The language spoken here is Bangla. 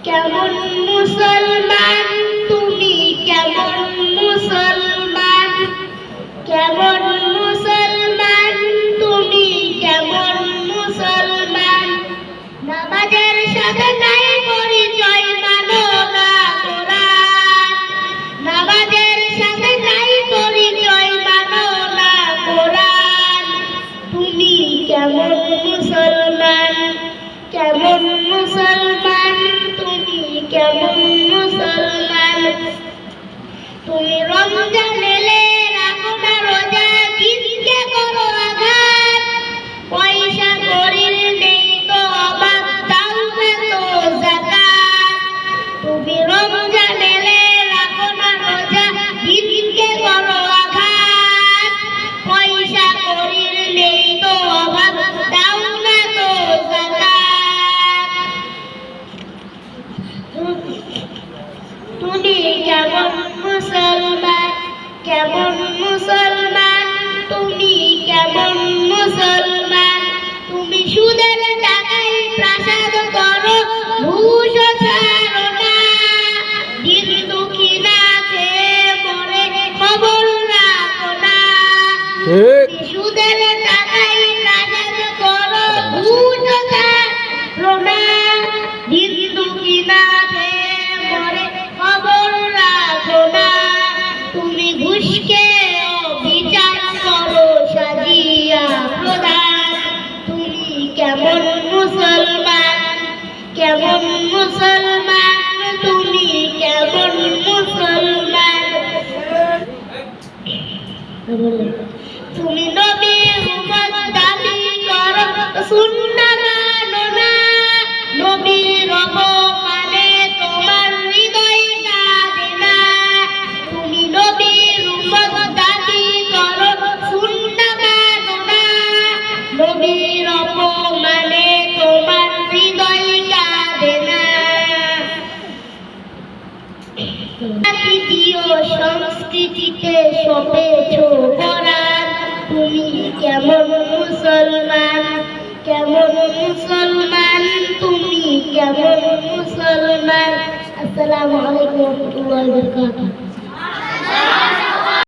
কেমন মুসলমান তুমি, কেমন মুসলমান, কেমন মুসলমান তুমি, কেমন মুসলমান। নামাজের সাথে নাই পরিচয়, মানো না কোরআন। নামাজের সাথে নাই পরিচয়, মানো না কোরআন। তুমি কেমন মুসলমান, কেমন মুসলমান তুমি, কেমন মুসলমান। তুমি রমজান এলে রাখো না রোজা, দিনকে করো আঘাত। পয়সা করির নেই তো অভাব, দাও না তো যাকাত। তুমি রমজান এলে রাখো না রোজা, দিনকে করো আঘাত। পয়সা করির নেই তো অভাব, দাও না তো যাকাত। তুমি কেমন মুসলমান, কেমন মুসলমান তুমি, কেমন মুসলমান। তুমি সুদের টাকায় প্রাসাদ করো, ঘুষ ছাড়ো না। দিন দুঃখী না খেয়ে মরে, খবর রাখো না। সুদের টাকায় প্রাসাদ করো, ঘুষ ছাড়ো না। দিন দুঃখী না খেয়ে মরে, খবর রাখো না। তুমি ঘুষকে বিচার করো সাজিয়া প্রধান। তুমি কেমন মুসলমান, কেমন মুসলমান তুমি, কেমন মুসলমান। তুমি নবীর উম্মত দাবি করো, সুন্নাহ মানো না। নবীর অপমানে তোমার হৃদয় কাঁদে না। তুমি নবীর উম্মত দাবি করো, সুন্নাহ মানো না। নবীর অপমানে তোমার হৃদয় কাঁদে না। তৃতীয় সংস্কৃতিতে সপেছ করার। তুমি কেমন মুসলমান, কেমন মুসলমান তুমি, কেমন মুসলমান। আসসালামু আলাইকুম ওয়া রাহমাতুল্লাহি ওয়া বারাকাতুহু।